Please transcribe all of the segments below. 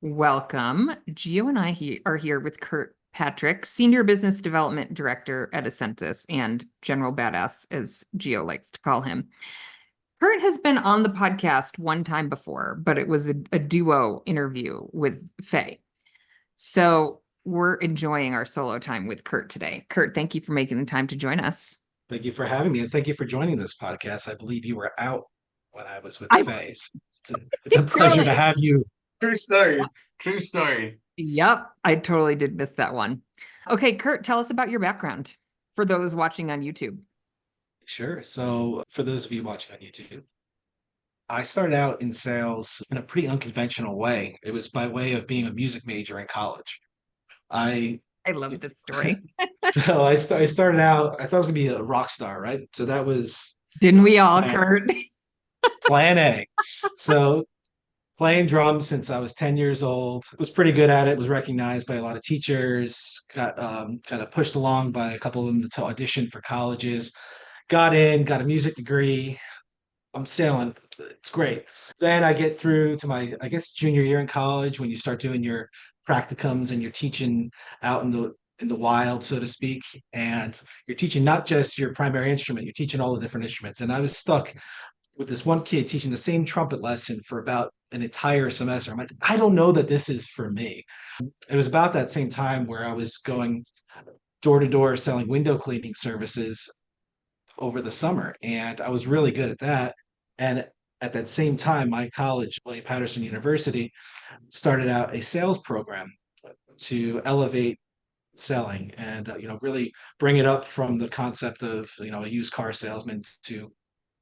Welcome. Gio and I are here with Kurt Patrick, Senior Business Development Director at Essensys and General Badass, as Gio likes to call him. Kurt has been on the podcast one time before, but it was a duo interview with Faye. So we're enjoying our solo time with Kurt today. Kurt, thank you for making the time to join us. Thank you for having me, and thank you for joining this podcast. I believe you were out when I was with I Faye. It's a pleasure to totally, have you. True story. True story. yep, I totally did miss that one. Okay, Kurt, tell us about your background for those watching on YouTube. Sure. So, for those of you watching on YouTube, I started out in sales in a pretty unconventional way. It was by way of being a music major in college. I I love this story. I started out. I thought I was gonna be a rock star, right? So that was Didn't we all, plan Kurt? plan A. So playing drums since I was 10 years old. Was pretty good at it, was recognized by a lot of teachers, got kind of pushed along by a couple of them to audition for colleges, got in, got a music degree. I'm sailing. It's great. Then I get through to my, I guess, junior year in college when you start doing your practicums and you're teaching out in the wild, so to speak. And you're teaching not just your primary instrument, you're teaching all the different instruments. And I was stuck with this one kid teaching the same trumpet lesson for about an entire semester. I'm like, I don't know that this is for me. It was about that same time where I was going door to door selling window cleaning services over the summer, and I was really good at that. And at that same time, my college, William Patterson University, started out a sales program to elevate selling and really bring it up from the concept of a used car salesman to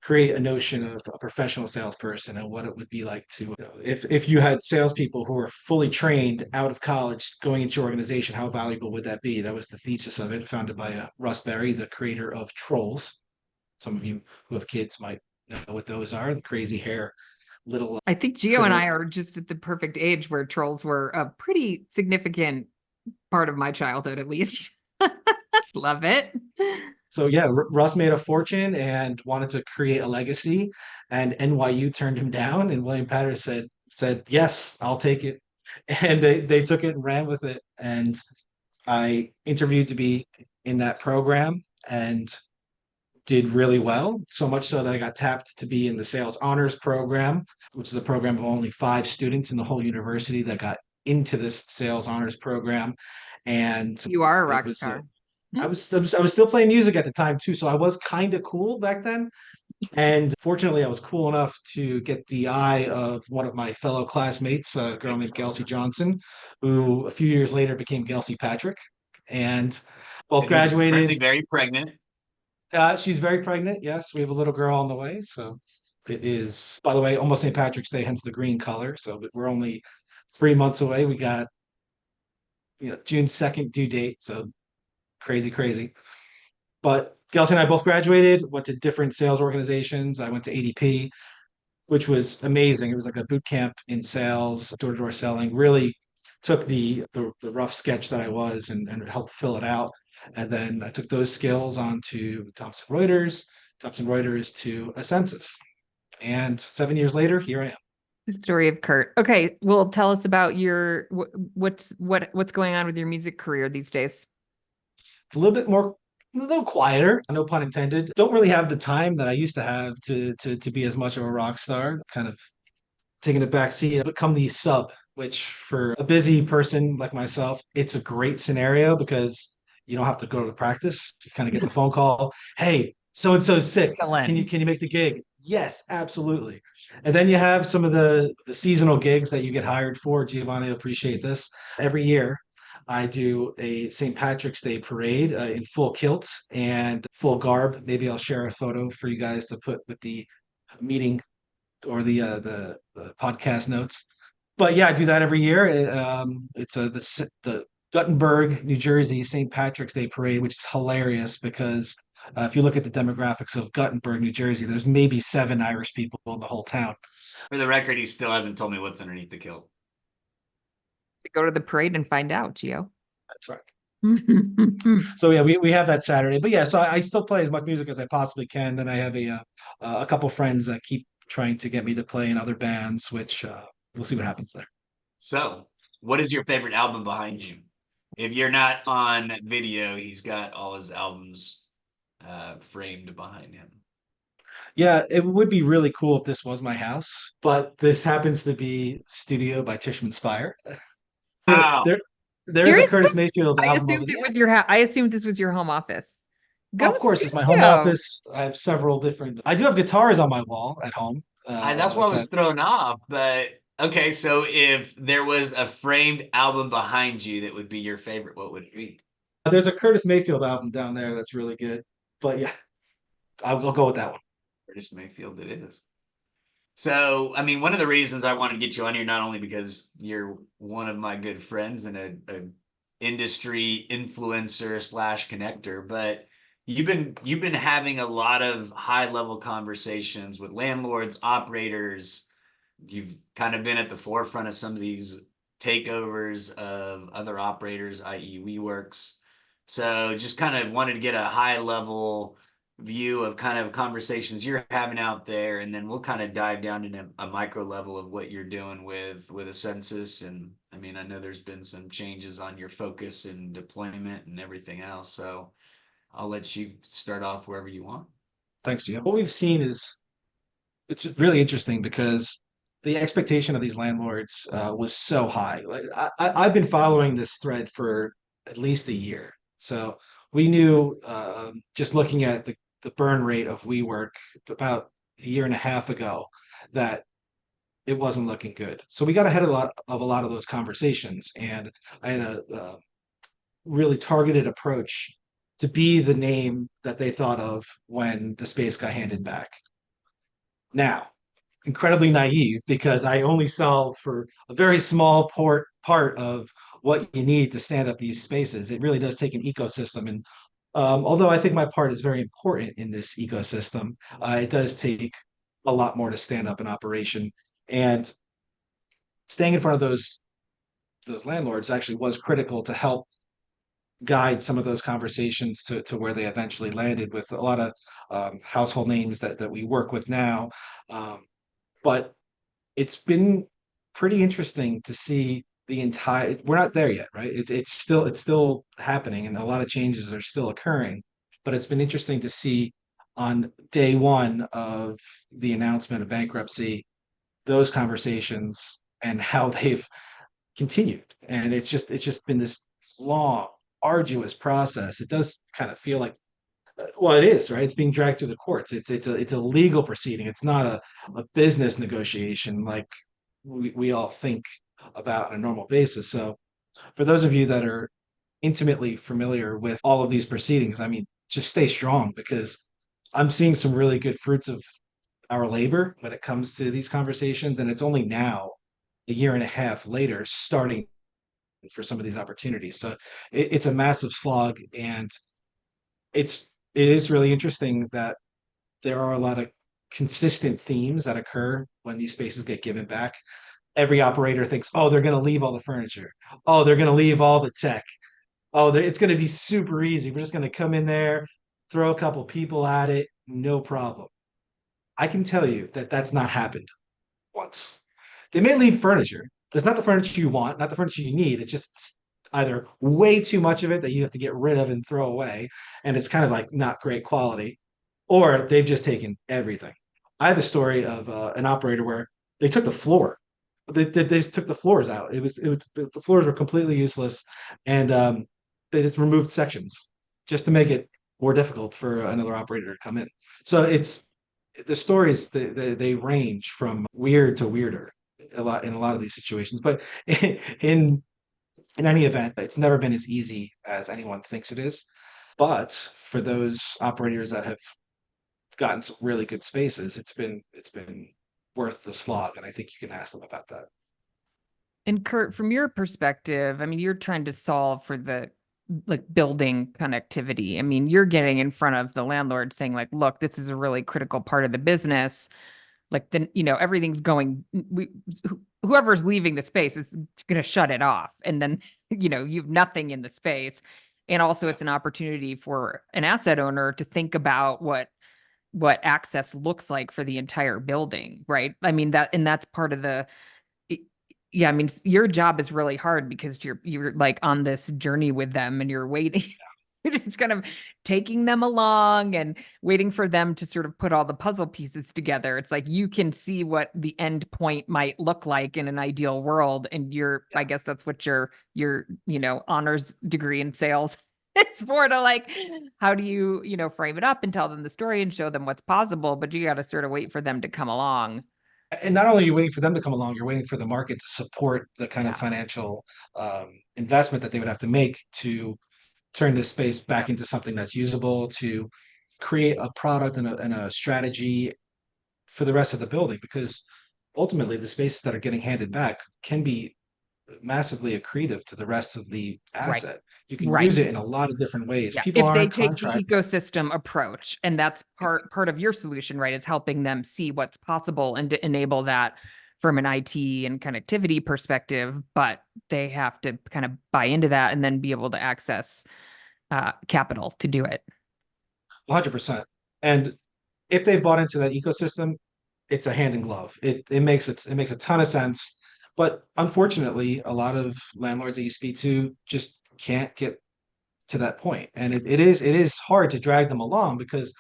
create a notion of a professional salesperson and what it would be like to if you had salespeople who were fully trained out of college going into your organization, how valuable would that be? That was the thesis of it, founded by Russ Berry, the creator of Trolls. Some of you who have kids might know what those are, the crazy hair little I think Gio and critter. I are just at the perfect age where trolls were a pretty significant part of my childhood, at least. Love it. So yeah, Russ made a fortune and wanted to create a legacy, and NYU turned him down, and William Patterson said yes, I'll take it, and they took it and ran with it. And I interviewed to be in that program and did really well, so much so that I got tapped to be in the sales honors program, which is a program of only 5 students in the whole university that got into this sales honors program. And You are a it rock was star. I was still playing music at the time too, so I was kind of cool back then. And fortunately, I was cool enough to get the eye of one of my fellow classmates, a girl named Kelsey Johnson, who a few years later became Kelsey Patrick, and both And who's graduated. currently very pregnant. She's very pregnant. Yes, we have a little girl on the way. So it is, by the way, almost St. Patrick's Day, hence the green color. So we're only 3 months away. We got June 2nd due date. So crazy, crazy. But Kelsey and I both graduated, went to different sales organizations. I went to ADP, which was amazing. It was like a boot camp in sales, door to door selling. Really took the rough sketch that I was and helped fill it out. And then I took those skills onto Thomson Reuters to Essensys. And 7 years later, here I am. The story of Kurt. Okay, well, tell us about your what's going on with your music career these days. A little bit more, a little quieter, no pun intended. Don't really have the time that I used to have to be as much of a rock star. Kind of taking a back seat, become the sub, which for a busy person like myself, it's a great scenario because you don't have to go to the practice. You kind of get the phone call, hey, so and so's sick. Excellent. Can you make the gig? Yes, absolutely. And then you have some of the seasonal gigs that you get hired for. Giovanni will appreciate this. Every year, I do a St. Patrick's Day parade in full kilt and full garb. Maybe I'll share a photo for you guys to put with the meeting or the podcast notes. But yeah, I do that every year. It's the Guttenberg, New Jersey St. Patrick's Day parade, which is hilarious because if you look at the demographics of Guttenberg, New Jersey, there's maybe 7 Irish people in the whole town. For the record, he still hasn't told me what's underneath the kilt. Go to the parade and find out, Gio. That's right. So yeah, we have that Saturday. But yeah, so I still play as much music as I possibly can. Then I have a couple friends that keep trying to get me to play in other bands, which we'll see what happens there. So what is your favorite album behind you? If you're not on video, he's got all his albums framed behind him. Yeah, it would be really cool if this was my house, but this happens to be Studio by Tishman Speyer. There, Wow. there, there's a Seriously? Curtis Mayfield I album over assumed there. it was your I assumed this was your home office. Go Of course, it's my home studio. office. I have several different. I do have guitars on my wall at home. That's why I But was thrown off. But okay, so if there was a framed album behind you that would be your favorite, what would it be? there's a Curtis Mayfield album down there that's really good. But yeah, I'll go with that one. Curtis Mayfield, it is. So, I mean, one of the reasons I want to get you on here, not only because you're one of my good friends and a industry influencer slash connector, but you've been having a lot of high level conversations with landlords, operators. You've kind of been at the forefront of some of these takeovers of other operators, i.e., WeWorks. So, just kind of wanted to get a high level view of kind of conversations you're having out there, and then we'll kind of dive down into a micro level of what you're doing with Essensys. And I mean, I know there's been some changes on your focus and deployment and everything else, so I'll let you start off wherever you want. Thanks, Gio. What we've seen is it's really interesting because the expectation of these landlords was so high. Like I've been following this thread for at least a year, so we knew just looking at the burn rate of WeWork about a year and a half ago that it wasn't looking good. So we got ahead of a lot of those conversations, and I had a really targeted approach to be the name that they thought of when the space got handed back. Now, incredibly naive because I only solve for a very small part of what you need to stand up these spaces. It really does take an ecosystem. And although I think my part is very important in this ecosystem, it does take a lot more to stand up an operation. And staying in front of those landlords actually was critical to help guide some of those conversations to where they eventually landed with a lot of household names that we work with now. But it's been pretty interesting to see the entire we're not there yet, right? It's still happening and a lot of changes are still occurring, but it's been interesting to see on day one of the announcement of bankruptcy those conversations and how they've continued. And it's just been this long arduous process. It does kind of feel like well, it is, right? It's being dragged through the courts. It's a legal proceeding. It's not a business negotiation like we all think about on a normal basis. So for those of you that are intimately familiar with all of these proceedings, I mean, just stay strong because I'm seeing some really good fruits of our labor when it comes to these conversations. And it's only now, a year and a half later, starting for some of these opportunities. So it's a massive slog, and it is really interesting that there are a lot of consistent themes that occur when these spaces get given back. Every operator thinks, oh, they're going to leave all the furniture. Oh, they're going to leave all the tech. Oh, it's going to be super easy. We're just going to come in there, throw a couple people at it, no problem. I can tell you that that's not happened once. They may leave furniture. It's not the furniture you want, not the furniture you need. It's just either way too much of it that you have to get rid of and throw away, and it's kind of like not great quality, or they've just taken everything. I have a story of an operator where they took the floor. They just took the floors out. It was the floors were completely useless, and they just removed sections just to make it more difficult for another operator to come in. So it's the stories they range from weird to weirder in a lot of these situations. But in in any event, it's never been as easy as anyone thinks it is. But for those operators that have gotten some really good spaces, it's been worth the slog, and I think you can ask them about that. And Kurt, from your perspective, I mean, you're trying to solve for the like building connectivity. I mean, you're getting in front of the landlord saying like, look, this is a really critical part of the business. Like then, everything's going, whoever's leaving the space is going to shut it off. And then, you've nothing in the space. And also it's an opportunity for an asset owner to think about what access looks like for the entire building, right? I mean, that's part of Yeah, I mean, your job is really hard because you're like on this journey with them and you're waiting. It's kind of taking them along and waiting for them to sort of put all the puzzle pieces together. It's like you can see what the end point might look like in an ideal world. And I guess that's what your, honors degree in sales it's for, to like, how do you, frame it up and tell them the story and show them what's possible, but you got to sort of wait for them to come along. And not only are you waiting for them to come along, you're waiting for the market to support the kind of Yeah. financial investment that they would have to make to turn this space back into something that's usable, to create a product and a strategy for the rest of the building. Because ultimately, the spaces that are getting handed back can be massively accretive to the rest of the Right. asset. You can Right. use it in a lot of different ways. Yeah, People if they aren't take the contracting. ecosystem approach, and that's part of your solution, right, is helping them see what's possible and to enable that from an IT and connectivity perspective, but they have to kind of buy into that and then be able to access capital to do it. 100%. And if they've bought into that ecosystem, it's a hand in glove. It makes a ton of sense. But unfortunately, a lot of landlords that you speak to just can't get to that point. And it is hard to drag them along because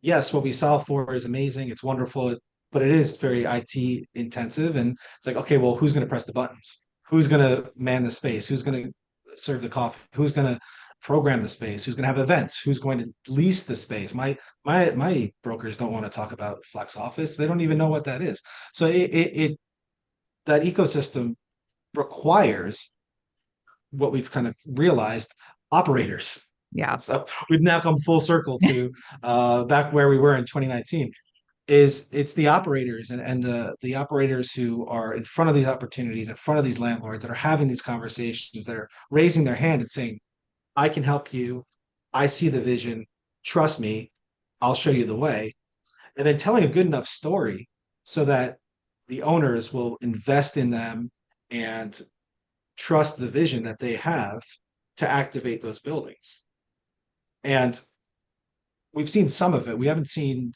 yes, what we solve for is amazing, it's wonderful, but it is very IT intensive. And it's like, okay, well, who's going to press the buttons? Who's going to man the space? Who's going to serve the coffee? Who's going to program the space? Who's going to have events? Who's going to lease the space? My brokers don't want to talk about flex office. They don't even know what that is. So it that ecosystem requires what we've kind of realized, operators. Yeah. So we've now come full circle to back where we were in 2019. Is it's the operators and the operators who are in front of these opportunities, in front of these landlords that are having these conversations, that are raising their hand and saying, I can help you. I see the vision. Trust me, I'll show you the way. And then telling a good enough story so that the owners will invest in them and trust the vision that they have to activate those buildings. And we've seen some of it. We haven't seen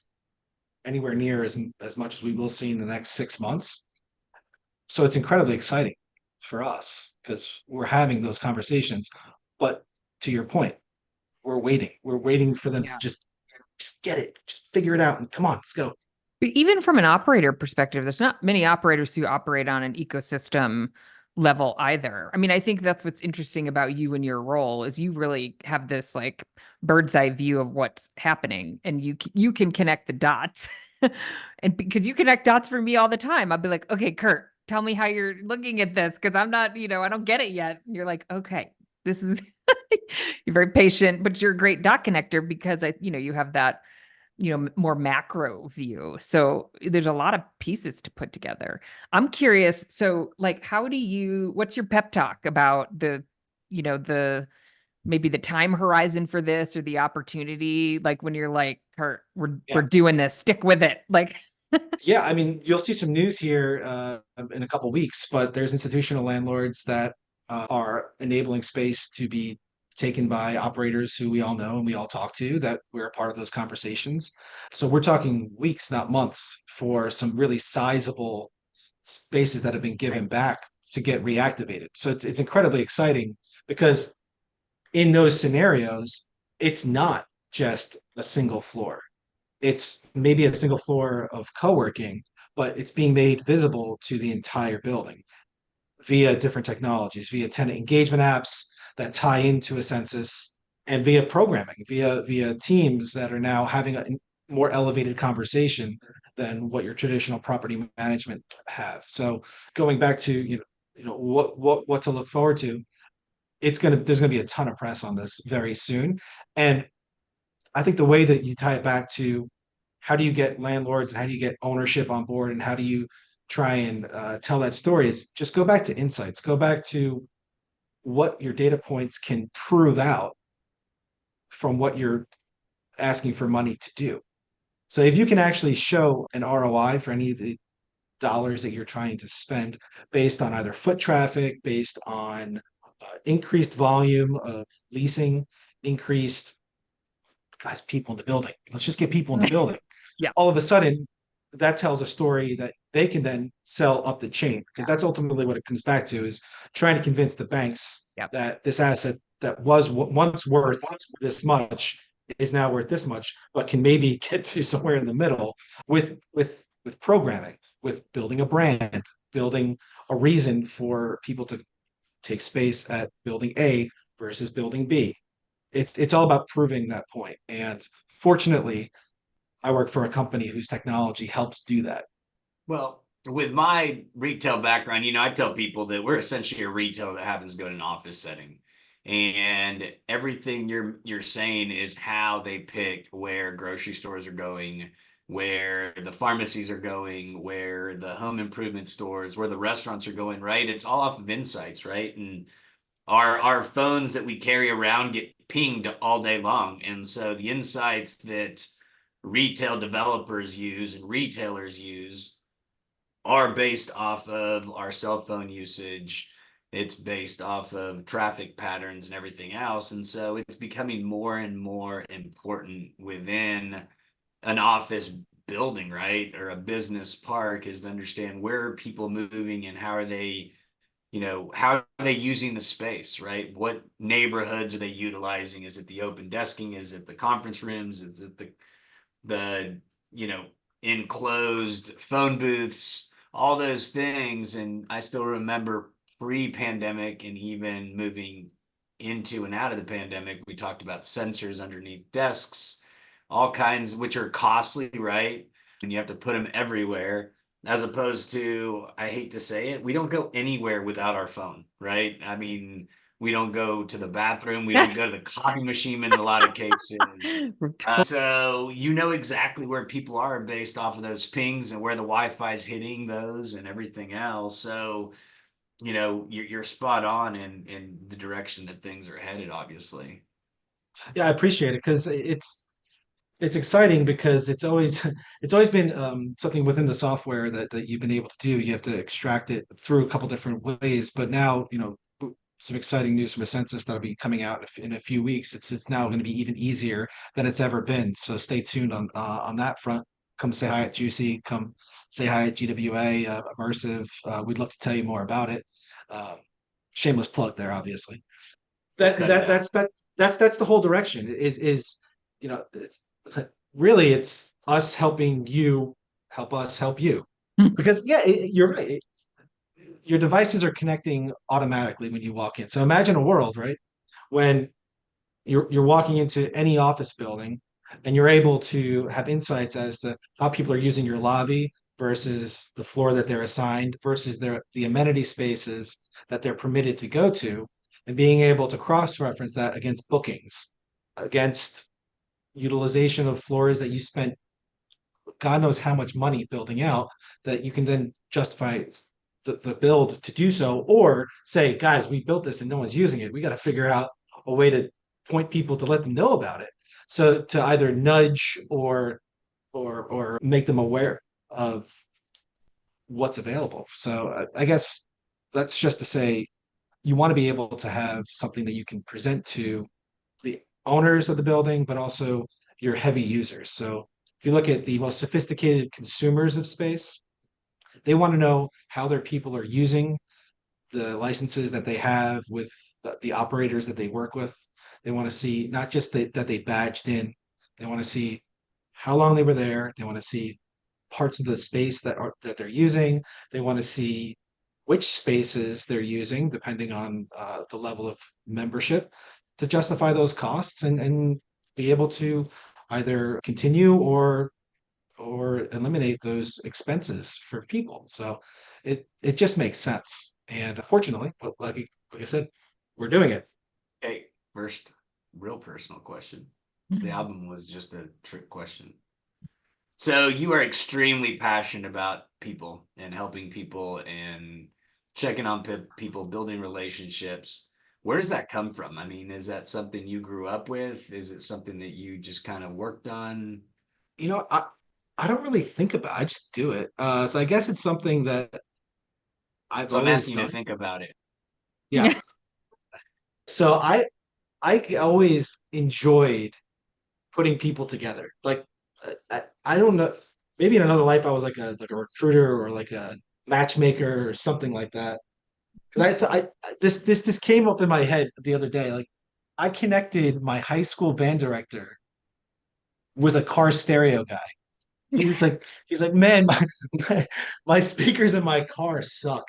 anywhere near as much as we will see in the next 6 months. So it's incredibly exciting for us because we're having those conversations. But to your point, we're waiting. We're waiting for them to Yeah. just get it, just figure it out, and come on, let's go. But even from an operator perspective, there's not many operators who operate on an ecosystem level either. I mean, I think that's what's interesting about you and your role is you really have this like bird's eye view of what's happening and you can connect the dots. And because you connect dots for me all the time, I'll be like, "Okay, Kurt, tell me how you're looking at this because I'm not, I don't get it yet." And you're like, "Okay, this is you're very patient, but you're a great dot connector because you have that more macro view. So there's a lot of pieces to put together. I'm curious. So like, what's your pep talk about the maybe the time horizon for this or the opportunity? Like when you're like, Kurt, we're Yeah. doing this, stick with it. Like, Yeah, I mean, you'll see some news here in a couple weeks, but there's institutional landlords that are enabling space to be taken by operators who we all know and we all talk to, that we're a part of those conversations. So we're talking weeks, not months, for some really sizable spaces that have been given right. back to get reactivated. So it's incredibly exciting because in those scenarios, it's not just a single floor. It's maybe a single floor of co-working, but it's being made visible to the entire building via different technologies, via tenant engagement apps that tie into Essensys, and via programming, via teams that are now having a more elevated conversation than what your traditional property management have. So going back to what to look forward to, there's gonna be a ton of press on this very soon. And I think the way that you tie it back to how do you get landlords and how do you get ownership on board and how do you try and tell that story is just go back to insights, go back to what your data points can prove out from what you're asking for money to do. So if you can actually show an ROI for any of the dollars that you're trying to spend based on either foot traffic, based on increased volume of leasing, increased people in the building. Let's just get people in the building. Yeah. All of a sudden, that tells a story that they can then sell up the chain, because that's ultimately what it comes back to, is trying to convince the banks Yep. that this asset that was once worth this much is now worth this much, but can maybe get to somewhere in the middle with programming, with building a brand, building a reason for people to take space at building A versus building B. It's all about proving that point. And fortunately, I work for a company whose technology helps do that. Well, with my retail background, I tell people that we're essentially a retailer that happens to go to an office setting. And everything you're saying is how they pick where grocery stores are going, where the pharmacies are going, where the home improvement stores, where the restaurants are going, right? It's all off of insights, right? And our phones that we carry around get pinged all day long. And so the insights that retail developers use and retailers use are based off of our cell phone usage. It's based off of traffic patterns and everything else. And so it's becoming more and more important within an office building, right? Or a business park, is to understand where are people moving and how are they using the space, right? What neighborhoods are they utilizing? Is it the open desking? Is it the conference rooms? Is it the enclosed phone booths, all those things? And I still remember pre-pandemic and even moving into and out of the pandemic, we talked about sensors underneath desks, all kinds, which are costly, right? And you have to put them everywhere, as opposed to, I hate to say it, we don't go anywhere without our phone, right? I mean, we don't go to the bathroom, we don't go to the coffee machine in a lot of cases. So you know exactly where people are based off of those pings and where the Wi-Fi is hitting those and everything else. So, you're spot on in the direction that things are headed, obviously. Yeah, I appreciate it, because it's exciting, because it's always been something within the software that you've been able to do. You have to extract it through a couple different ways, but now, some exciting news from Essensys that'll be coming out in a few weeks. It's now going to be even easier than it's ever been. So stay tuned on that front. Come say hi at Juicy. Come say hi at GWA Immersive. We'd love to tell you more about it. Um, Shameless plug there, obviously. We'll That cut it that out. that's the whole direction. Is it's really, it's us helping you help us help you, because yeah, you're right. Your devices are connecting automatically when you walk in. So imagine a world, right, when you're walking into any office building, and you're able to have insights as to how people are using your lobby versus the floor that they're assigned versus the amenity spaces that they're permitted to go to, and being able to cross-reference that against bookings, against utilization of floors that you spent God knows how much money building out, that you can then justify the build to do so, or say, guys, we built this and no one's using it. We got to figure out a way to point people to let them know about it. So to either nudge or make them aware of what's available. So I guess that's just to say, you want to be able to have something that you can present to the owners of the building, but also your heavy users. So if you look at the most sophisticated consumers of space, they want to know how their people are using the licenses that they have with the operators that they work with. They want to see not just that they badged in, they want to see how long they were there. They want to see parts of the space that they're using. They want to see which spaces they're using, depending on the level of membership, to justify those costs, and be able to either continue or eliminate those expenses for people. So it just makes sense. And fortunately, like I said, we're doing it. Hey, first, real personal question. The album was just a trick question. So you are extremely passionate about people and helping people and checking on people, building relationships. Where does that come from? I mean, is that something you grew up with? Is it something that you just kind of worked on? You know, I don't really think about it. I just do it. So I guess it's something that I've So I'm always asking you to done. think about it. Yeah. So I always enjoyed putting people together. Like I don't know. maybe in another life I was like a recruiter or like a matchmaker or something like that. Because I thought this came up in my head the other day. Like I connected my high school band director with a car stereo guy. He's like, man, my speakers in my car suck.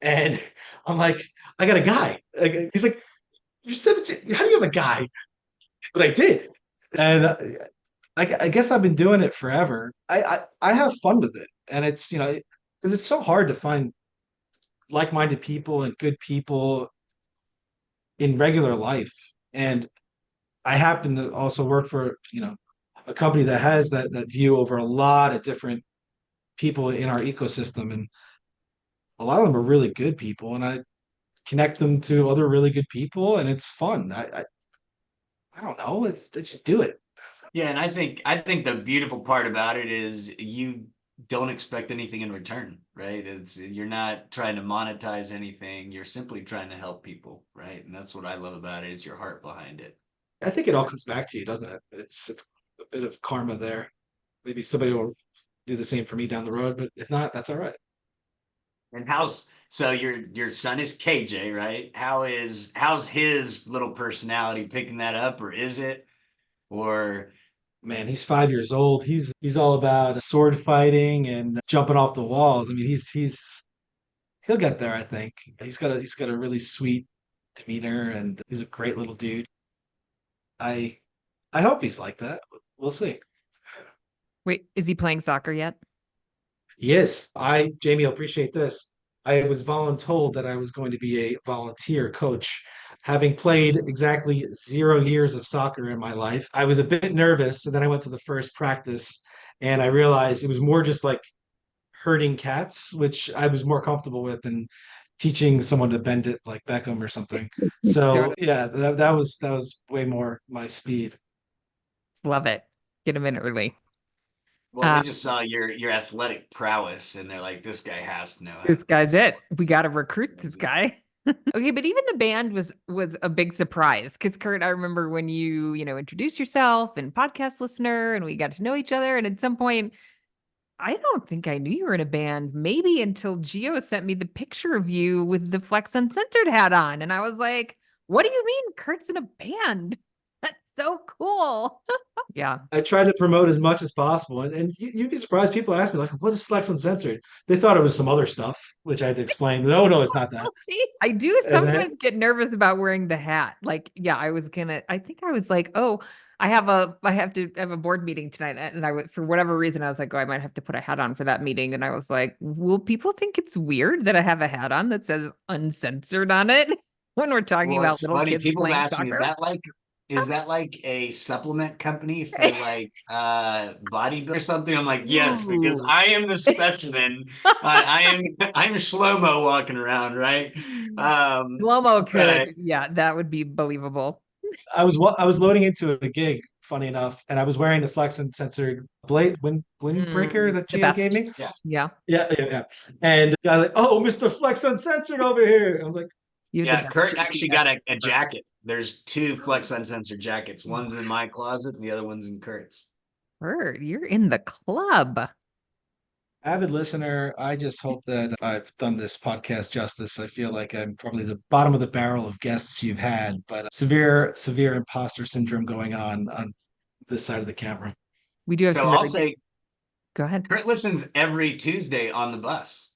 And I'm like, I got a guy. Like, he's like, you're 17. How do you have a guy? But I did. And I guess I've been doing it forever. I have fun with it. And it's, because it's so hard to find like-minded people and good people in regular life. And I happen to also work for, a company that has that view over a lot of different people in our ecosystem. And a lot of them are really good people. And I connect them to other really good people, and it's fun. I don't know. They just do it. Yeah, and I think the beautiful part about it is you don't expect anything in return, right? It's you're not trying to monetize anything. You're simply trying to help people, right? And that's what I love about it is your heart behind it. I think it all comes back to you, doesn't it? It's a bit of karma there. Maybe somebody will do the same for me down the road, but if not, that's all right. And so your son is KJ, right? How's his little personality picking that up, or is it? Or Man, he's 5 years old. He's all about sword fighting and jumping off the walls. I mean, he'll get there, I think. He's got a really sweet demeanor and he's a great little dude. I I hope he's like that. We'll see. Wait, is he playing soccer yet? Yes, Jamie, appreciate this. I was voluntold that I was going to be a volunteer coach. Having played exactly 0 years of soccer in my life, I was a bit nervous. And then I went to the first practice and I realized it was more just like herding cats, which I was more comfortable with than teaching someone to bend it like Beckham or something. So Totally. yeah, that was way more my speed. Love it. Get him in early. well, they Uh, just saw your athletic prowess and they're like, this guy has to know how this to play guy's it. sports. We got to recruit this guy. Okay, but even the band was a big surprise because Kurt, I remember when you introduced yourself and podcast listener, and we got to know each other. And at some point, I don't think I knew you were in a band, maybe until Gio sent me the picture of you with the Flex Uncensored hat on, and I was like, "What do you mean, Kurt's in a band? That's so cool!" Yeah, I tried to promote as much as possible. And you'd be surprised. People ask me, like, what is Flex Uncensored? They thought it was some other stuff, which I had to explain. No, no, it's not that. I do And then, sometimes get nervous about wearing the hat. Like, yeah, I think I was like, oh, I have a board meeting tonight. And for whatever reason, I was like, oh, I might have to put a hat on for that meeting. And I was like, will people think it's weird that I have a hat on that says uncensored on it when we're talking Well, about it's little funny. kids People have playing asked me, soccer? is that like a supplement company for like bodybuilding or something? I'm like, yes, because Ooh. I am the specimen. I'm Shlomo walking around, right? Slow-mo But could, yeah, that would be believable. I was loading into a gig, funny enough, and I was wearing the Flex Uncensored blade windbreaker that The Gio gave best. me. yeah. Yeah, Yeah, yeah, yeah. And I was like, oh, Mr. Flex Uncensored over here. I was like, you're the Yeah, best. Kurt actually got a jacket. There's two Flex Uncensored jackets. One's in my closet and the other one's in Kurt's. Kurt, you're in the club. avid listener. I just hope that I've done this podcast justice. I feel like I'm probably the bottom of the barrel of guests you've had, but severe imposter syndrome going on this side of the camera. We do have So some I'll really say go ahead. Kurt listens every Tuesday on the bus.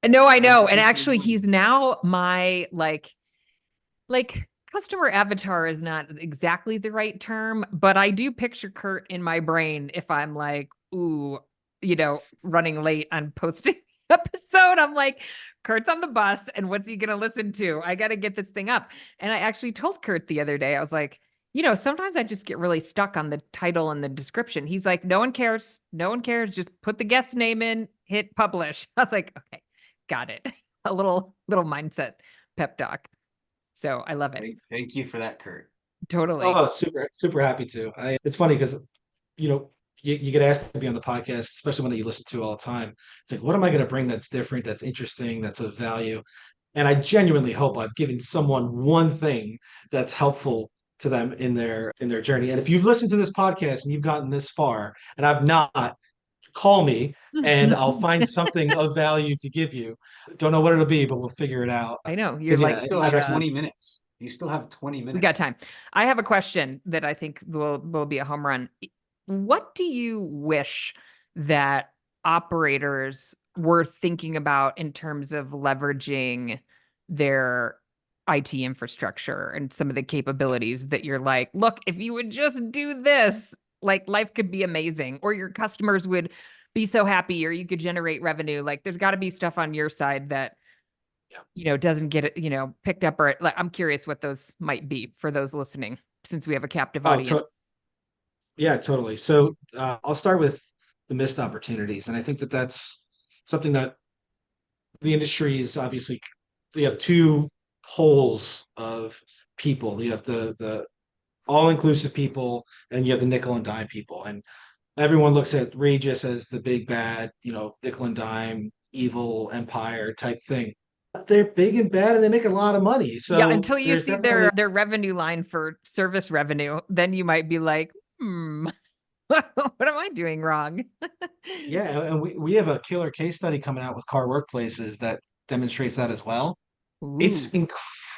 No, I Every know. And Tuesday actually morning. he's now my like customer avatar is not exactly the right term, but I do picture Kurt in my brain if I'm like, ooh, running late on posting the episode. I'm like, Kurt's on the bus and what's he gonna listen to? I gotta get this thing up. And I actually told Kurt the other day, I was like, sometimes I just get really stuck on the title and the description. He's like, no one cares. No one cares. Just put the guest name in, hit publish. I was like, okay, got it. A little mindset pep talk. So I love it. Thank you for that, Kurt. Totally. Oh, super happy to. It's funny because you know you get asked to be on the podcast, especially one that you listen to all the time. It's like, what am I going to bring that's different, that's interesting, that's of value? And I genuinely hope I've given someone one thing that's helpful to them in their journey. And if you've listened to this podcast and you've gotten this far, and I've not, call me and I'll find something of value to give you. Don't know what it'll be, but we'll figure it out. I know you're Because like, yeah, Still I have 20 recognize. minutes. You still have 20 minutes. we got time. I have a question that I think will be a home run. What do you wish that operators were thinking about in terms of leveraging their IT infrastructure and some of the capabilities that you're like, look, if you would just do this, like life could be amazing, or your customers would be so happy, or you could generate revenue. Like there's got to be stuff on your side that doesn't get it, picked up, or like, I'm curious what those might be for those listening, since we have a captive Oh, audience. yeah, totally. So I'll start with the missed opportunities. And I think that that's something that the industry is obviously, you have two poles of people. You have the all-inclusive people, and you have the nickel and dime people. And everyone looks at Regis as the big bad, nickel and dime, evil empire type thing. They're big and bad and they make a lot of money. Yeah, So until you there's see definitely, their revenue line for service revenue, then you might be like, what am I doing wrong? yeah, and we have a killer case study coming out with car workplaces that demonstrates that as well. It's Ooh,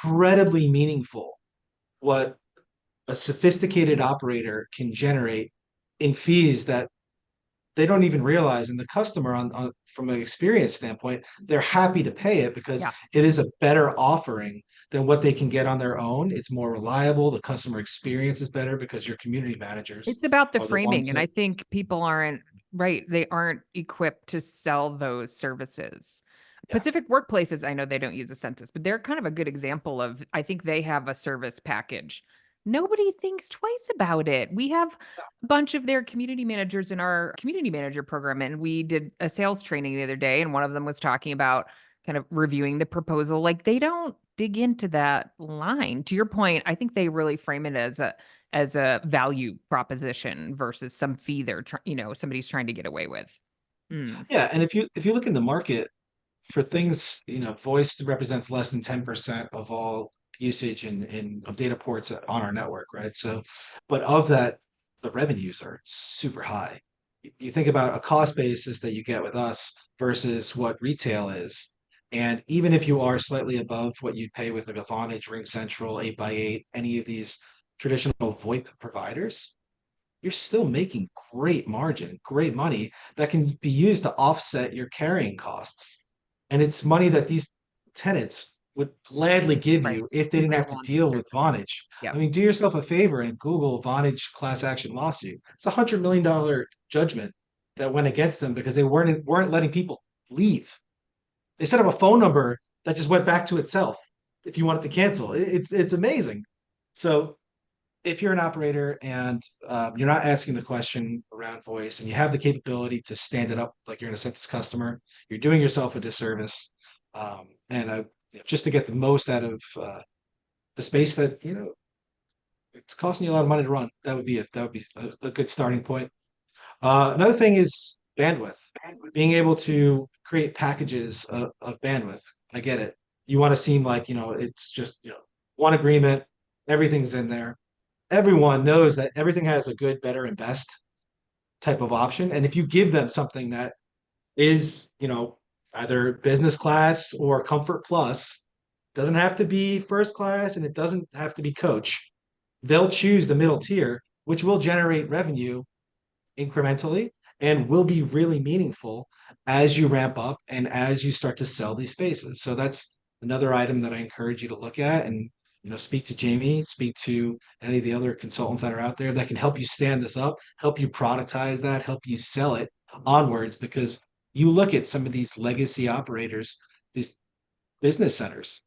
incredibly meaningful what a sophisticated operator can generate in fees that they don't even realize. And the customer, on from an experience standpoint, they're happy to pay it because yeah. it is a better offering than what they can get on their own. It's more reliable. The customer experience is better because your community managers It's about the are the ones framing. And that, I think people aren't right. They aren't equipped to sell those services. yeah. Pacific Workplaces, I know they don't use a census, but they're kind of a good example of, I think they have a service package. Nobody thinks twice about it. We have a bunch of their community managers in our community manager program, and we did a sales training the other day, and one of them was talking about kind of reviewing the proposal. Like they don't dig into that line. To your point, I think they really frame it as a value proposition versus some fee somebody's trying to get away with. Mm. Yeah, and if you look in the market for things, voice represents less than 10% of all usage in of data ports on our network, right? So, but of that, the revenues are super high. You think about a cost basis that you get with us versus what retail is. And even if you are slightly above what you'd pay with like a Vonage, Ring Central, 8x8, any of these traditional VoIP providers, you're still making great margin, great money that can be used to offset your carrying costs. And it's money that these tenants would gladly give Right. you if they Because didn't they have to want the deal with service. Vonage. I Yep. mean, do yourself a favor and Google Vonage class action lawsuit. It's $100 million judgment that went against them because they weren't letting people leave. They set up a phone number that just went back to itself if you wanted to cancel. It's amazing. So if you're an operator and you're not asking the question around voice and you have the capability to stand it up like you're an Essensys customer, you're doing yourself a disservice. And just to get the most out of the space that it's costing you a lot of money to run, that would be a good starting point. Another thing is bandwidth, being able to create packages of bandwidth. I get it. You want to seem like it's just one agreement, everything's in there. Everyone knows that everything has a good, better, and best type of option. And if you give them something that is, either business class or comfort plus, doesn't have to be first class and it doesn't have to be coach, they'll choose the middle tier, which will generate revenue incrementally and will be really meaningful as you ramp up and as you start to sell these spaces. So that's another item that I encourage you to look at and speak to Jamie, speak to any of the other consultants that are out there that can help you stand this up, help you productize that, help you sell it onwards because you look at some of these legacy operators, these business centers,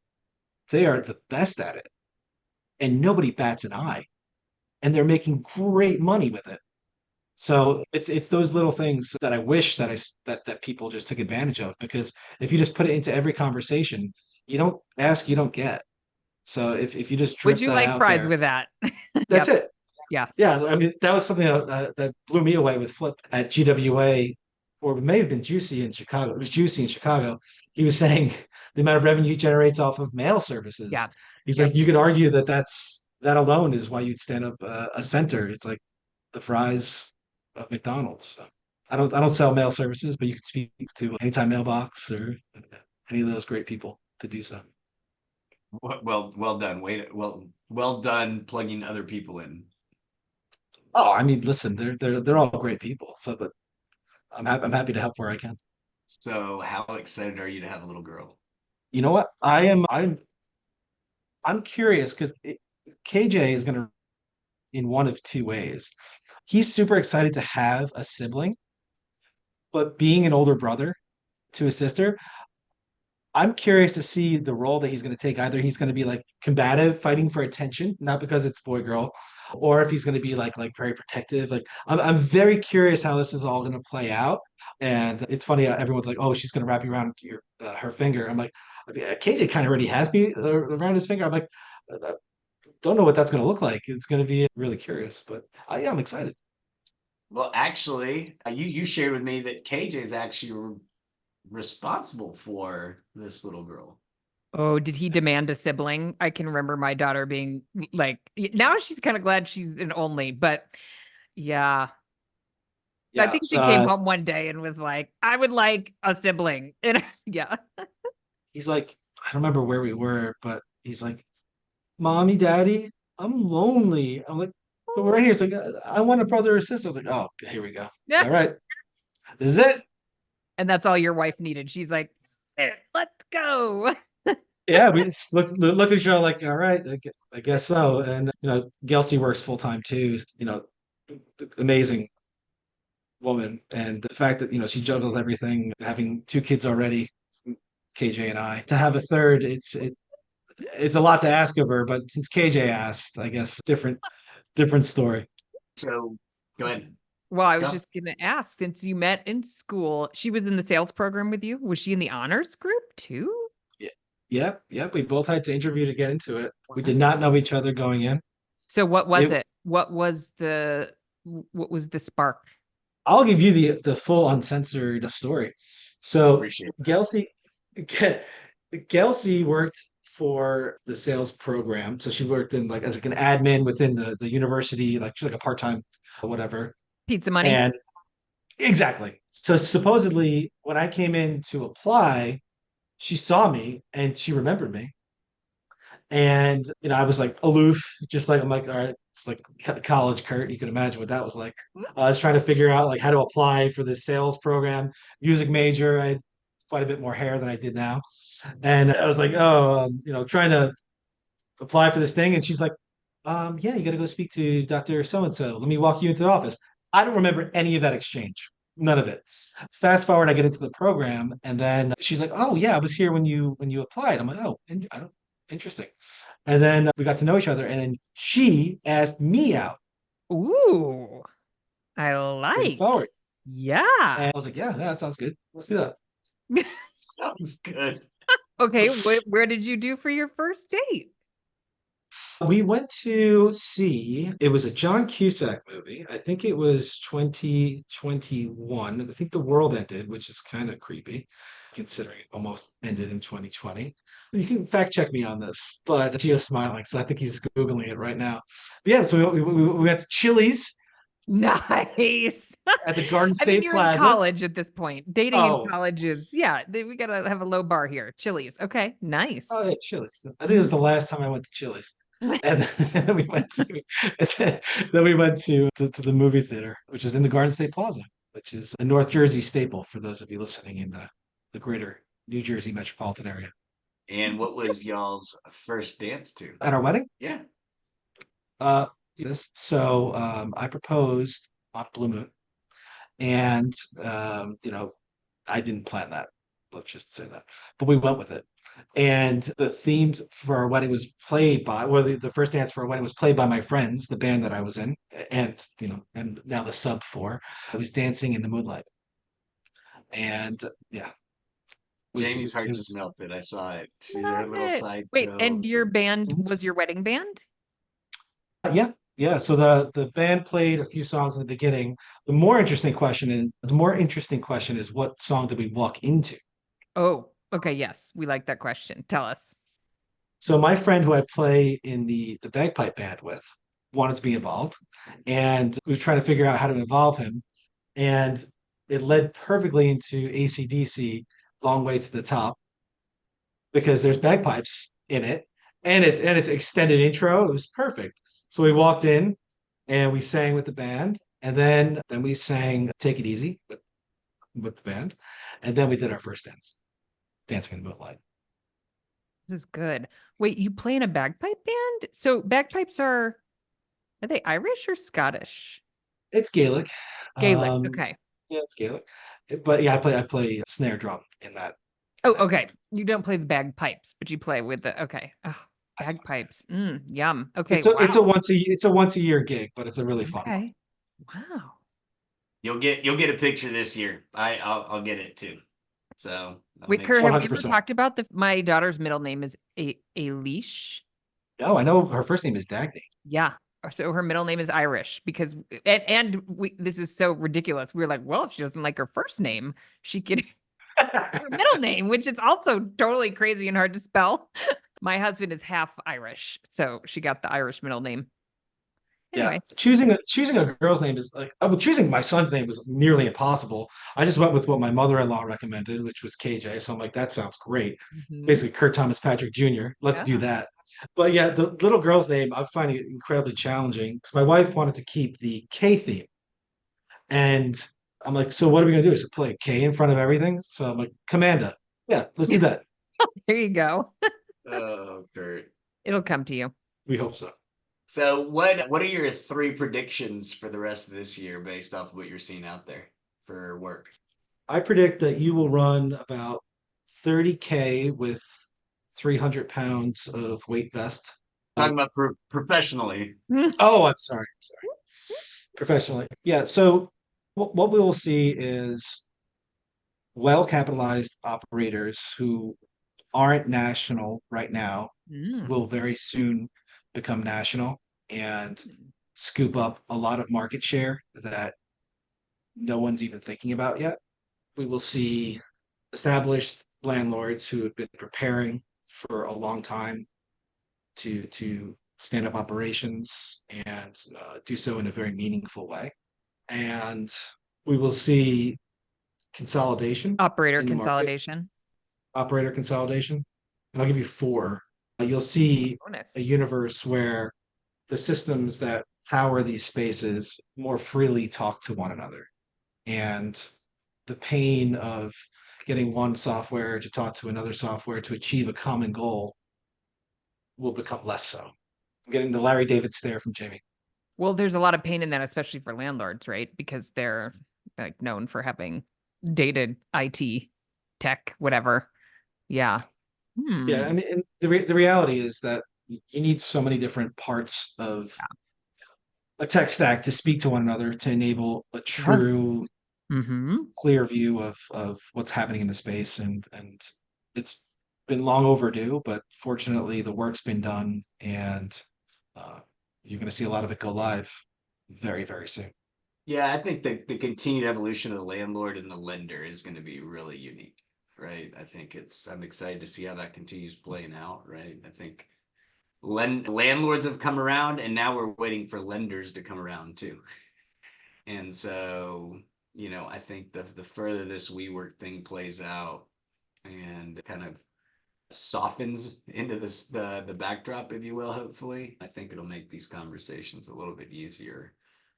they are the best at it and nobody bats an eye and they're making great money with it. So it's those little things that I wish that people just took advantage of because if you just put it into every conversation, you don't ask, you don't get. So if you just Would drip you that like out fries there, with that? that's Yep. it. Yeah. Yeah, I mean that was something that blew me away with Flip at GWA, or it may have been Juicy in Chicago. It was Juicy in Chicago. He was saying the amount of revenue he generates off of mail Yeah. services. He's Yep. like, you could argue that alone is why you'd stand up a center. It's like the fries of McDonald's. So. I don't sell mail services, but you can speak to Anytime Mailbox or any of those great people to do so. Well done. Well done plugging other people in. Oh, I mean, listen, they're all great people. So that I'm happy to help where I can. So how excited are you to have a little girl? You know what? I'm curious because KJ is gonna in one of two ways. He's super excited to have a sibling, but being an older brother to his sister, I'm curious to see the role that he's going to take. Either he's going to be like combative, fighting for attention, not because it's boy girl, or if he's going to be like very protective. Like I'm very curious how this is all going to play out. And it's funny, everyone's like, "Oh, she's going to wrap you around her finger." I'm like, KJ kind of already has me around his finger. I'm like, don't know what that's going to look like. It's going to be really curious, but I'm excited. Well, actually, you shared with me that KJ is actually responsible for this little girl. Oh, did he demand a sibling? I can remember my daughter being like, now she's kind of glad she's an only, but yeah. I Yeah. think she came home one day and was like, I would like a sibling. And yeah. He's like, I don't remember where we were, but he's like, Mommy, Daddy, I'm lonely. I'm like, but we're right here. It's like, I want a brother or sister. I was like, oh, here we go. Yeah. All right, this is it. And that's all your wife needed. She's like, let's go. Yeah, we just looked at each other like, all right, I guess so. And Gelsey works full time too. Amazing woman, and the fact that she juggles everything, having two kids already, KJ and I, to have a third, it's a lot to ask of her. But since KJ asked, I guess different story. So go ahead. Well, I was Go. just going to ask, since you met in school, she was in the sales program with you. Was she in the honors group too? Yeah, yep. We both had to interview to get into it. We did not know each other going in. So what was it? What was the spark? I'll give you the full uncensored story. So Appreciate that. Gelsey worked for the sales program. So she worked in like as like an admin within the university, like she's like a part-time whatever. Pizza money? And exactly. So supposedly when I came in to apply, she saw me and she remembered me. And I was like aloof, just like I'm like, all right, it's like college Kurt. You can imagine what that was like. I was trying to figure out like how to apply for this sales program. Music major, I had quite a bit more hair than I did now, and I was like, oh, trying to apply for this thing, and she's like, yeah, you got to go speak to Dr. So and so. Let me walk you into the office. I don't remember any of that exchange. None of it. Fast forward, I get into the program, and then she's like, "Oh yeah, I was here when you applied." I'm like, "Oh, I don't interesting." And then we got to know each other, and then she asked me out Ooh, I to move like. forward, Yeah. and I was like, "Yeah, that sounds good. Let's do that." Sounds good. Okay, where did you do for your first date? We went to see, it was a John Cusack movie. I think it was 2021. I think the world ended, which is kind of creepy considering it almost ended in 2020. You can fact check me on this, but Gio's smiling, so I think he's Googling it right now. But yeah, so we went to Chili's Nice. at the Garden I mean, State you're in Plaza. college at this point. Dating in Oh, college is, yeah, we gotta have a low bar here. Chili's. Okay, nice. oh yeah, Chili's. I think it was the last time I went to Chili's. And then we went to then we went to the movie theater, which is in the Garden State Plaza, which is a North Jersey staple for those of you listening in the greater New Jersey metropolitan area. And what was y'all's first dance to? At our wedding, Yeah. uh, I proposed on Blue Moon, and I didn't plan that. Let's just say that, but we went with it. And the theme for our wedding was played by, or the first dance for our wedding was played by my friends, the band that I was in, and now the sub for. I was dancing in the moonlight, and yeah, Jamie's heart it just was melted. I saw it. She her Love little it. side Wait, toe. and your band Mhm. was your wedding band? Yeah. So the band played a few songs in the beginning. The more interesting question is what song did we walk into? Oh, okay, yes. We like that question. Tell us. So my friend who I play in the bagpipe band with wanted to be involved, and we were trying to figure out how to involve him. And it led perfectly into AC/DC, Long Way to the Top, because there's bagpipes in it, and it's extended intro. It was perfect. So we walked in and we sang with the band, and then we sang Take It Easy with the band, and then we did our first dance, Dancing in the Moonlight. This is good. Wait, you play in a bagpipe band? So bagpipes are they Irish or Scottish? It's Gaelic. Gaelic. Um, Okay. yeah, it's Gaelic. But yeah, I play snare drum in that. Oh, That okay. band. You don't play the bagpipes, but you play with the okay. Oh, I do. bagpipes. Yum. Okay. It's a Wow. once a year gig, but it's a really fun one. Okay. Wow. You'll get a picture this year. I'll get it too. So I'll Wait, make Kurt, sure. have we ever 100%. talked about my daughter's middle name is a leash? No, I know her first name is Dagny. Yeah. So her middle name is Irish because and we this is so ridiculous. We were like, well, if she doesn't like her first name, she could her middle name, which is also totally crazy and hard to spell. My husband is half Irish, so she got the Irish middle name. Yeah, Anyway, choosing a girl's name is like, well, choosing my son's name was nearly impossible. I just went with what my mother-in-law recommended, which was KJ. So I'm like, that sounds great. mhm. Basically, Kurt Thomas Patrick Jr. Let's do Yeah. that. But yeah, the little girl's name I'm finding it incredibly challenging because my wife wanted to keep the K theme, and I'm like, so what are we gonna do? Is it play K in front of everything? So I'm like, Commanda. Yeah, let's do that. There you go. Oh, Kurt. It'll come to you. We hope so. So what are your three predictions for the rest of this year based off of what you're seeing out there for work? I predict that you will run about 30K with 300 pounds of weight vest. Talking about professionally. Oh, I'm sorry. I'm sorry. Professionally. Yeah. So what we will see is well capitalized operators who aren't national right now Mm. will very soon become national and scoop up a lot of market share that no one's even thinking about yet. We will see established landlords who have been preparing for a long time to stand up operations and do so in a very meaningful way. And we will see consolidation Operator in the market, consolidation. operator consolidation. And I'll give you four. You'll see a Bonus. universe where the systems that power these spaces more freely talk to one another. And the pain of getting one software to talk to another software to achieve a common goal will become less so. I'm getting the Larry David stare from Jamie. Well, there's a lot of pain in that, especially for landlords, right? Because they're like known for having dated IT, tech, whatever. Yeah. Yeah, I mean, and the reality is that you need so many different parts of a tech stack to speak to one another to enable a Yeah. true, Mm-hmm. clear view of what's happening in the space. And it's been long overdue, but fortunately the work's been done, and you're going to see a lot of it go live very, very soon. Yeah, I think the continued evolution of the landlord and the lender is going to be really unique, right? I'm excited to see how that continues playing out, right? I think landlords have come around and now we're waiting for lenders to come around too. And so, I think the further this WeWork thing plays out and kind of softens into the backdrop, if you will, hopefully, I think it'll make these conversations a little bit easier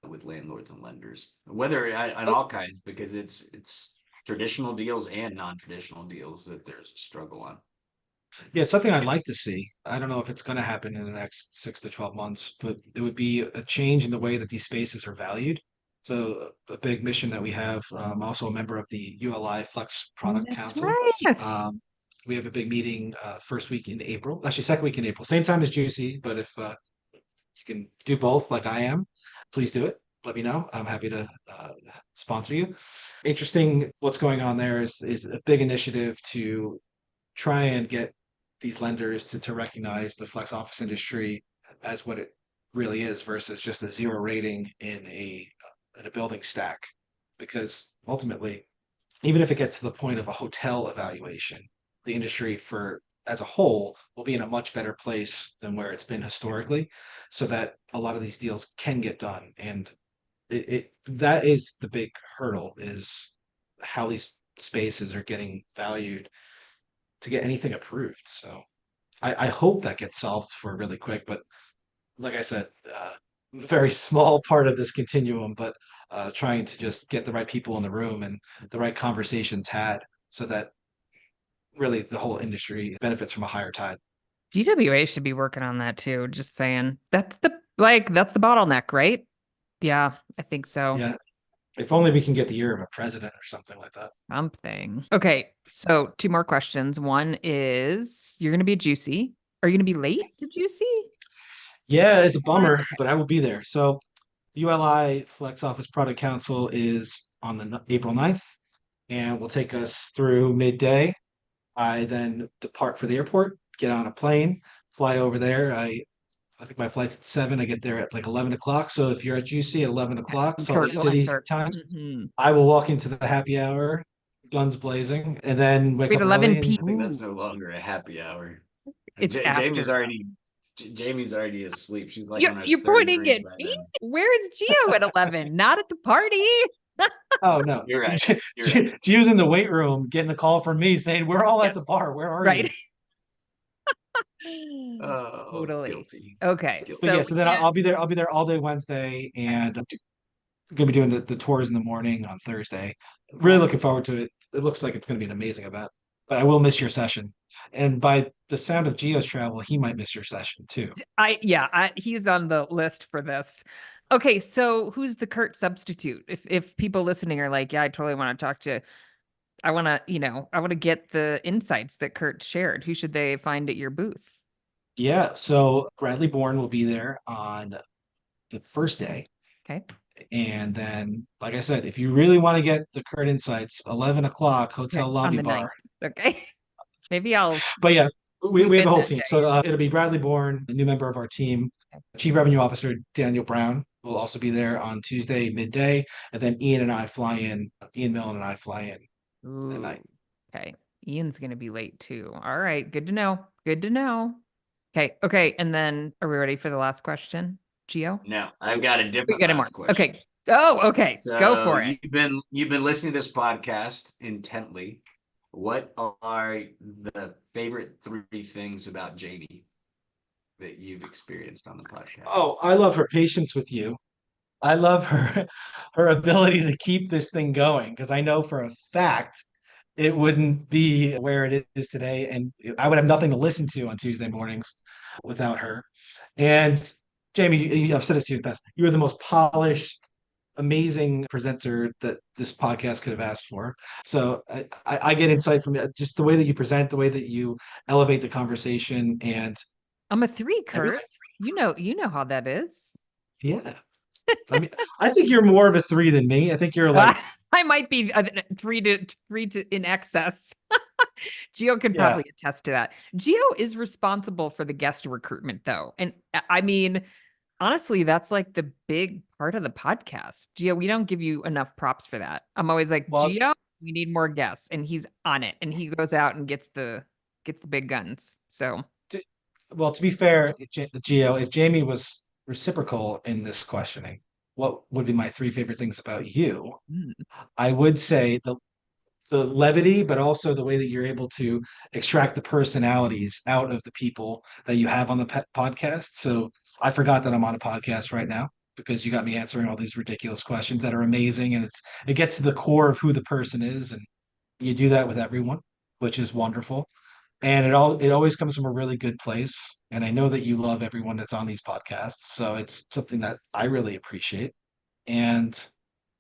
with landlords and lenders, whether at all kinds, because it's traditional deals and non-traditional deals that there's a struggle on. Yeah, something I'd like to see. I don't know if it's going to happen in the next 6 to 12 months, but it would be a change in the way that these spaces are valued. So a big mission that we have, also a member of the ULI Flex Product That's Council. right. Yes. We have a big meeting first week in April, actually second week in April, same time as Juicy, but if you can do both like I am, please do it. Let me know. I'm happy to sponsor you. Interesting what's going on there is a big initiative to try and get these lenders to recognize the flex office industry as what it really is versus just a zero rating in a building stack. Because ultimately, even if it gets to the point of a hotel evaluation, the industry for as a whole will be in a much better place than where it's been historically, so that a lot of these deals can get done. And that is the big hurdle is how these spaces are getting valued to get anything approved. So I hope that gets solved for really quick. But like I said, very small part of this continuum, but trying to just get the right people in the room and the right conversations had so that really the whole industry benefits from a higher tide. GWA should be working on that too. Just saying. That's the bottleneck, right? Yeah, I think so. Yeah. If only we can get the year of a president or something like that. Something. Okay, so 2 more questions. One is, you're gonna be at Juicy. Are you gonna be late to Juicy? Yeah, it's a bummer, but I will be there. So ULI Flex Office Product Council is on the April 9th and will take us through midday. I then depart for the airport, get on a plane, fly over there. I think my flight's at 7. I get there at like 11 o'clock. So if you're at UC at 11 o'clock, Salt Lake City time, I will walk into the happy hour, guns blazing, and then wake Wait, up early. 11 And I p.m. think that's no longer a happy hour. It's Jamie's after. already Jamie's already asleep. She's like You're, on her you're third pointing drink at by me? then. Where's Gio at 11? Not at the party. oh no, You're right. You're right. Gio's in the weight room getting a call from me saying, "We're all at Yes. the bar. Where are Right. you?" Oh, Totally. guilty. Okay. Guilty. But yeah, so then yeah. I'll be there. I'll be there all day Wednesday, and I'm gonna be doing the tours in the morning on Thursday. Really looking forward to it. It looks like it's gonna be an amazing event. But I will miss your session, and by the sound of Gio's travel, he might miss your session too. He's on the list for this. Okay, so who's the Kurt substitute? If people listening are like, yeah, I totally want to talk to, I want to get the insights that Kurt shared. Who should they find at your booth? Yeah, so Bradley Bourne will be there on the first day. Okay. And then, like I said, if you really want to get the current insights, 11 o'clock, hotel Okay, lobby on the bar. 9th. Okay. Maybe I'll But yeah, we sleep have in a whole that team. day. So it'll be Bradley Bourne, a new member of our team. Okay. Chief Revenue Officer Daniel Brown will also be there on Tuesday midday. And then Ian and I fly in, Ian Millen and I fly in that Ooh, night. okay. Ian's gonna be late too. All right, good to know. Good to know. Okay. And then are we ready for the last question? Gio? No, I've got a We different got more. last question. Okay. Oh, okay. Go So for it. you've been listening to this podcast intently. What are the favorite 3 things about Jamie that you've experienced on the podcast? Oh, I love her patience with you. I love her ability to keep this thing going because I know for a fact it wouldn't be where it is today, and I would have nothing to listen to on Tuesday mornings without her. And Jamie, I've said this to you in the past. You are the most polished, amazing presenter that this podcast could have asked for. So I get insight from just the way that you present, the way that you elevate the conversation, and I'm a 3, Kurt. everything. You know how that is. Yeah. I mean, I think you're more of a 3 than me. I think you're like, I might be 3 to in excess. Gio could yeah. probably attest to that. Gio is responsible for the guest recruitment though. And I mean, honestly, that's like the big part of the podcast. Gio, we don't give you enough props for that. I'm always like, Well, Gio, we need more guests. And he's on it. And he goes out and gets the big guns. So well, to be fair, Gio, if Jamie was reciprocal in this questioning, what would be my 3 favorite things about you? mm, I would say the levity, but also the way that you're able to extract the personalities out of the people that you have on the podcast. So I forgot that I'm on a podcast right now because you got me answering all these ridiculous questions that are amazing, and it gets to the core of who the person is, and you do that with everyone, which is wonderful. And it always comes from a really good place. And I know that you love everyone that's on these podcasts, so it's something that I really appreciate. And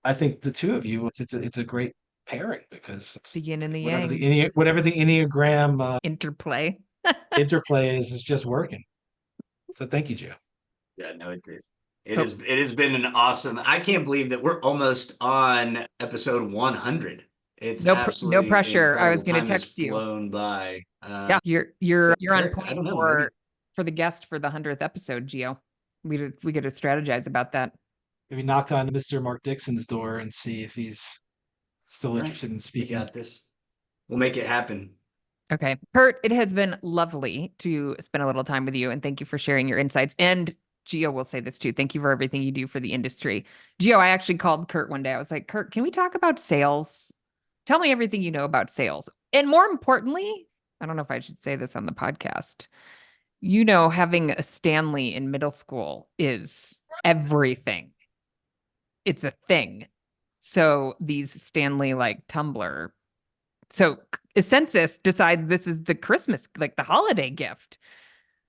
I think the 2 of you, it's a great pairing because the it's yin and the whatever yang whatever the Enneagram interplay. interplay is just working. So thank you, Joe. Yeah, no, it did. It has been an awesome. I can't believe that we're almost on episode 100. It's No absolutely pressure. I was incredible. going to Time has text you. flown by. Yeah, you're on Kurt, I point don't know, maybe for the guest for the 100th episode, Gio. We got to strategize about that. Maybe knock on Mr. Mark Dixon's door and see if he's still interested in we speaking. got this. We'll make it happen. Okay. Kurt, it has been lovely to spend a little time with you, and thank you for sharing your insights. And Gio will say this too. Thank you for everything you do for the industry. Gio, I actually called Kurt one day. I was like, Kurt, can we talk about sales? Tell me everything you know about sales. And more importantly, I don't know if I should say this on the podcast. You know, having a Stanley in middle school is everything. It's a thing. So these Stanley like tumbler. So Essensys decides this is the Christmas, like the holiday gift.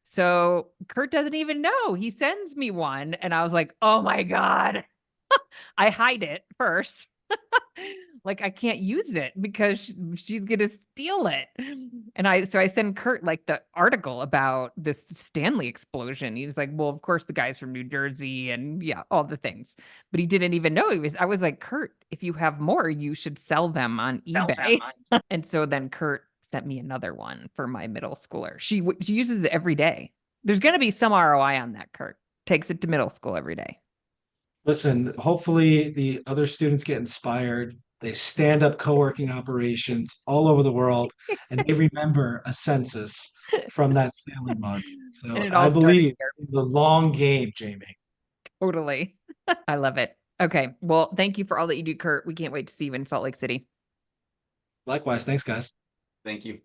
So Kurt doesn't even know. He sends me one. And I was like, oh my God. I hide it first. Like I can't use it because she's gonna steal it. And I send Kurt like the article about this Stanley explosion. He was like, well, of course the guy's from New Jersey and yeah, all the things. But he didn't even know I was like, Kurt, if you have more, you should sell them on eBay. And so then Kurt sent me another one for my middle schooler. She uses it every day. There's gonna be some ROI on that, Kurt. Takes it to middle school every day. Listen, hopefully the other students get inspired. They stand up co-working operations all over the world, and they remember a census from that Stanley mug. And So it I all started believe here. in the long game, Jamie. Totally. I love it. Okay. Well, thank you for all that you do, Kurt. We can't wait to see you in Salt Lake City. Likewise, thanks, guys. Thank you.